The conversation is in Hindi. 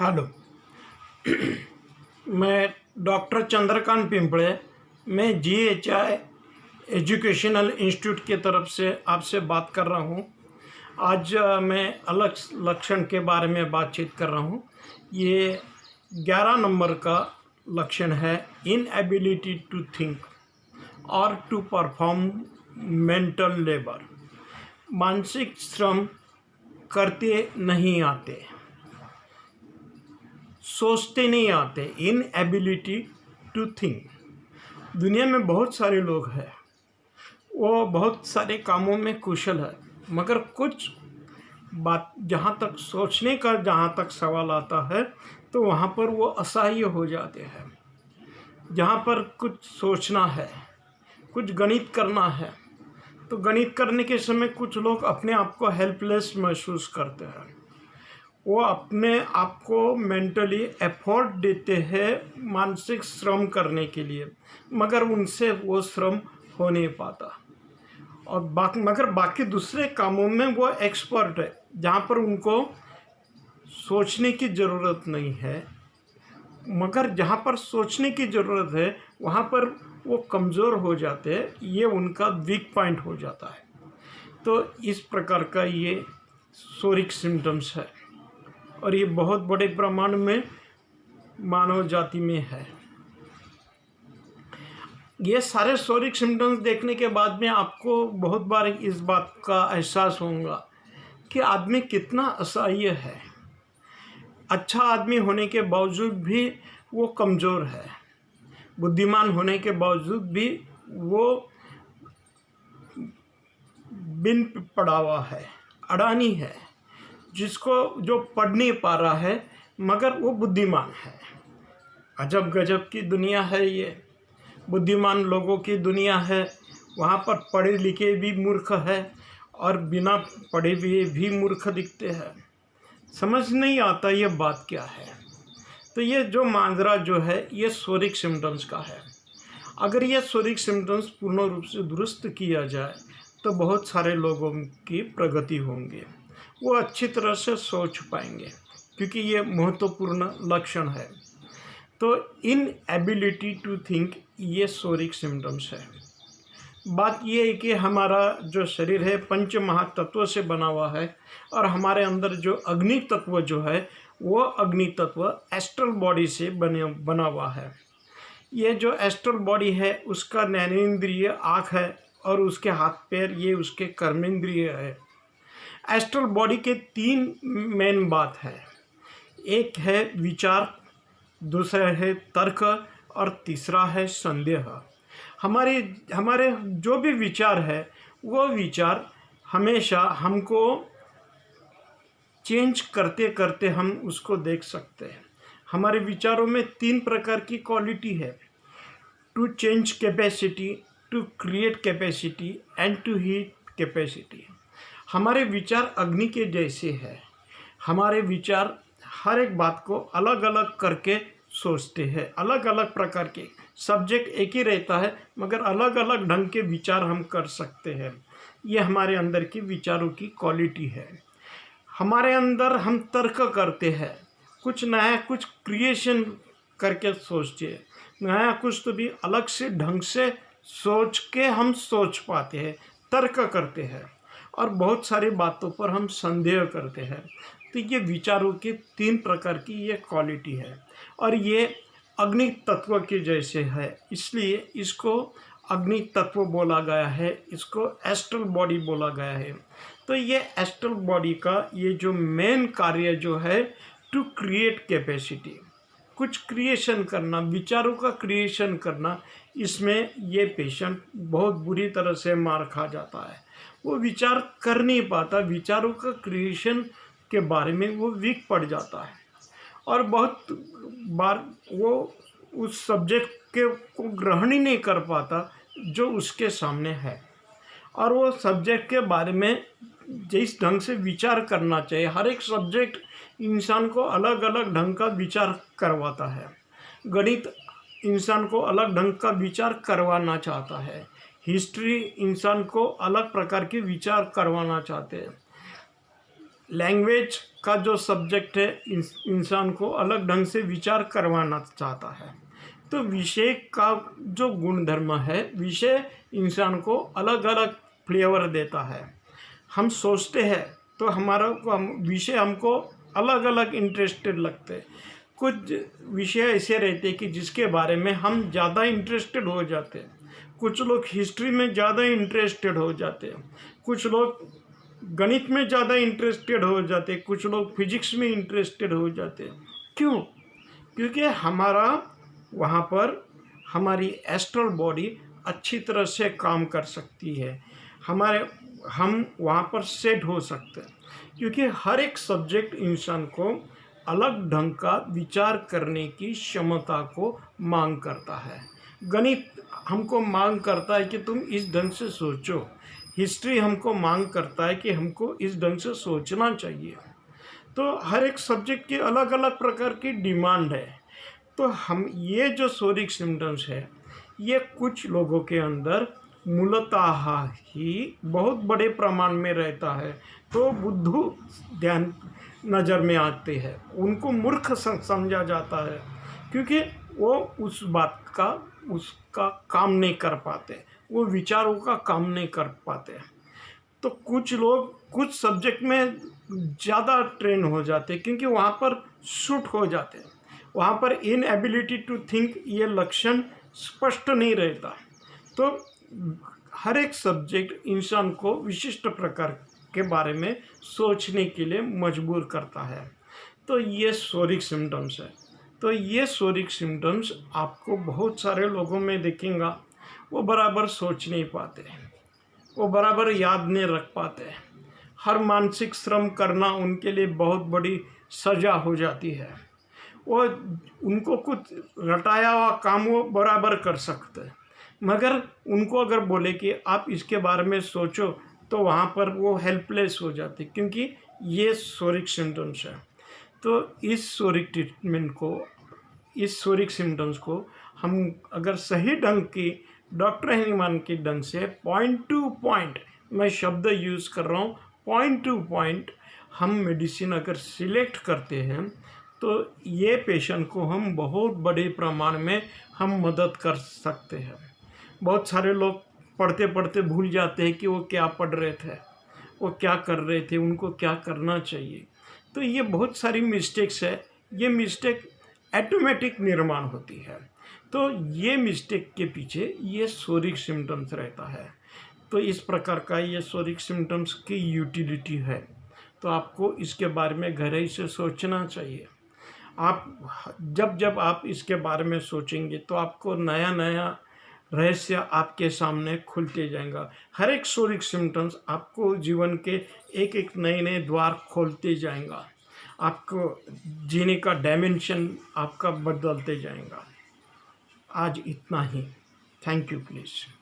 हेलो। मैं डॉक्टर चंद्रकांत पिंपळे, मैं GHI एजुकेशनल इंस्टीट्यूट की तरफ से आपसे बात कर रहा हूँ। आज मैं अलग लक्षण के बारे में बातचीत कर रहा हूँ। ये 11 नंबर का लक्षण है, इनएबिलिटी टू थिंक और टू परफॉर्म मेंटल लेबर। मानसिक श्रम करते नहीं आते, सोचते नहीं आते। Inability to think. दुनिया में बहुत सारे लोग हैं, वो बहुत सारे कामों में कुशल है, मगर कुछ बात जहाँ तक सोचने का जहाँ तक सवाल आता है तो वहाँ पर वो असहाय हो जाते हैं। जहाँ पर कुछ सोचना है, कुछ गणित करना है, तो गणित करने के समय कुछ लोग अपने आप को हेल्पलेस महसूस करते हैं। वो अपने आप को मेंटली एफर्ट देते हैं मानसिक श्रम करने के लिए, मगर उनसे वो श्रम हो नहीं पाता। और मगर बाकी दूसरे कामों में वो एक्सपर्ट है, जहाँ पर उनको सोचने की ज़रूरत नहीं है, मगर जहाँ पर सोचने की ज़रूरत है वहाँ पर वो कमज़ोर हो जाते हैं। ये उनका वीक पॉइंट हो जाता है। तो इस प्रकार का ये सोरिक सिम्टम्स है और ये बहुत बड़े प्रमाण में मानव जाति में है। ये सारे सोरिक सिम्टम्स देखने के बाद में आपको बहुत बार इस बात का एहसास होगा कि आदमी कितना असहाय है। अच्छा आदमी होने के बावजूद भी वो कमज़ोर है, बुद्धिमान होने के बावजूद भी वो बिन पड़ा हुआ है, अडानी है, जो पढ़ नहीं पा रहा है मगर वो बुद्धिमान है। अजब गजब की दुनिया है ये, बुद्धिमान लोगों की दुनिया है। वहाँ पर पढ़े लिखे भी मूर्ख है और बिना पढ़े हुए भी मूर्ख दिखते हैं। समझ नहीं आता ये बात क्या है। तो ये जो मांजरा जो है ये सोरिक सिम्टम्स का है। अगर ये सोरिक सिम्टम्स पूर्ण रूप से दुरुस्त किया जाए तो बहुत सारे लोगों की प्रगति होंगे, वो अच्छी तरह से सोच पाएंगे, क्योंकि ये महत्वपूर्ण लक्षण है। तो इनएबिलिटी टू थिंक ये सोरिक सिम्टम्स है। बात ये है कि हमारा जो शरीर है पंच महातत्वों से बना हुआ है और हमारे अंदर जो अग्नि तत्व जो है वो अग्नि तत्व एस्ट्रल बॉडी से बना हुआ है। ये जो एस्ट्रल बॉडी है उसका ज्ञानेंद्रिय आँख है और उसके हाथ पैर ये उसके कर्मेंद्रिय है। एस्ट्रल बॉडी के 3 मेन बात है। एक है विचार, दूसरा है तर्क और तीसरा है संदेह। हमारे जो भी विचार है वो विचार हमेशा हमको चेंज करते करते हम उसको देख सकते हैं। हमारे विचारों में 3 प्रकार की क्वालिटी है, to change capacity, to create capacity and to heat capacity. हमारे विचार अग्नि के जैसे हैं। हमारे विचार हर एक बात को अलग अलग करके सोचते हैं। अलग अलग प्रकार के सब्जेक्ट एक ही रहता है मगर अलग अलग ढंग के विचार हम कर सकते हैं। ये हमारे अंदर की विचारों की क्वालिटी है। हमारे अंदर हम तर्क करते हैं, कुछ नया कुछ क्रिएशन करके सोचते हैं, नया कुछ तो भी अलग से ढंग से सोच के हम सोच पाते हैं, तर्क करते हैं और बहुत सारी बातों पर हम संदेह करते हैं। तो ये विचारों के 3 प्रकार की ये क्वालिटी है और ये अग्नि तत्व के जैसे है, इसलिए इसको अग्नि तत्व बोला गया है, इसको एस्ट्रल बॉडी बोला गया है। तो ये एस्ट्रल बॉडी का ये जो मेन कार्य जो है टू क्रिएट कैपेसिटी, कुछ क्रिएशन करना, विचारों का क्रिएशन करना, इसमें ये पेशेंट बहुत बुरी तरह से मार खा जाता है। वो विचार कर नहीं पाता, विचारों का क्रिएशन के बारे में वो वीक पड़ जाता है और बहुत बार वो उस सब्जेक्ट के को ग्रहण ही नहीं कर पाता जो उसके सामने है। और वो सब्जेक्ट के बारे में जिस ढंग से विचार करना चाहिए, हर एक सब्जेक्ट इंसान को अलग अलग ढंग का विचार करवाता है। गणित इंसान को अलग ढंग का विचार करवाना चाहता है, हिस्ट्री इंसान को अलग प्रकार के विचार करवाना चाहते हैं, लैंग्वेज का जो सब्जेक्ट है इंसान को अलग ढंग से विचार करवाना चाहता है। तो विषय का जो गुणधर्म है, विषय इंसान को अलग अलग फ्लेवर देता है। हम सोचते हैं तो हमारा विषय हमको अलग अलग इंटरेस्टेड लगते हैं। कुछ विषय ऐसे रहते हैं कि जिसके बारे में हम ज़्यादा इंटरेस्टेड हो जाते हैं। कुछ लोग हिस्ट्री में ज़्यादा इंटरेस्टेड हो जाते हैं, कुछ लोग गणित में ज़्यादा इंटरेस्टेड हो जाते हैं, कुछ लोग फिजिक्स में इंटरेस्टेड हो जाते हैं। क्यों? क्योंकि हमारा वहाँ पर हमारी एस्ट्रल बॉडी अच्छी तरह से काम कर सकती है, हम वहाँ पर सेट हो सकते हैं। क्योंकि हर एक सब्जेक्ट इंसान को अलग ढंग का विचार करने की क्षमता को मांग करता है। गणित हमको मांग करता है कि तुम इस ढंग से सोचो, हिस्ट्री हमको मांग करता है कि हमको इस ढंग से सोचना चाहिए। तो हर एक सब्जेक्ट की अलग अलग प्रकार की डिमांड है। तो हम ये जो शोरिक सिम्टम्स है, ये कुछ लोगों के अंदर मूलतः ही बहुत बड़े प्रमाण में रहता है। तो बुद्धू ध्यान नज़र में आते हैं, उनको मूर्ख समझा जाता है, क्योंकि वो उस बात का उसका काम नहीं कर पाते, वो विचारों का काम नहीं कर पाते। तो कुछ लोग कुछ सब्जेक्ट में ज़्यादा ट्रेन हो जाते हैं, क्योंकि वहाँ पर शूट हो जाते हैं। वहाँ पर इनएबिलिटी टू थिंक ये लक्षण स्पष्ट नहीं रहता। तो हर एक सब्जेक्ट इंसान को विशिष्ट प्रकार के बारे में सोचने के लिए मजबूर करता है। तो ये शोरिक सिम्टम्स है। तो ये शोरिक सिम्टम्स आपको बहुत सारे लोगों में दिखेगा। वो बराबर सोच नहीं पाते, वो बराबर याद नहीं रख पाते। हर मानसिक श्रम करना उनके लिए बहुत बड़ी सज़ा हो जाती है। वो उनको कुछ रटाया हुआ काम वो बराबर कर सकते हैं, मगर उनको अगर बोले कि आप इसके बारे में सोचो, तो वहाँ पर वो हेल्पलेस हो जाते, क्योंकि ये शोरिक सिम्टम्स है। तो इस शोरिक सिम्टम्स को हम अगर सही ढंग की डॉक्टर हनीमान के ढंग से पॉइंट टू पॉइंट, मैं शब्द यूज़ कर रहा हूँ, पॉइंट टू पॉइंट हम मेडिसिन अगर सिलेक्ट करते हैं, तो ये पेशेंट को हम बहुत बड़े प्रमाण में हम मदद कर सकते हैं। बहुत सारे लोग पढ़ते पढ़ते भूल जाते हैं कि वो क्या पढ़ रहे थे, वो क्या कर रहे थे, उनको क्या करना चाहिए। तो ये बहुत सारी मिस्टेक्स है। ये मिस्टेक ऑटोमेटिक निर्माण होती है। तो ये मिस्टेक के पीछे ये शोरिक सिम्टम्स रहता है। तो इस प्रकार का ये शोरिक सिम्टम्स की यूटिलिटी है। तो आपको इसके बारे में गहराई से सोचना चाहिए। आप जब आप इसके बारे में सोचेंगे तो आपको नया नया रहस्य आपके सामने खुलते जाएगा। हर एक शोरिक सिम्टम्स आपको जीवन के एक एक नए नए द्वार खोलते जाएगा। आपको जीने का डायमेंशन आपका बदलते जाएगा। आज इतना ही। Thank you please.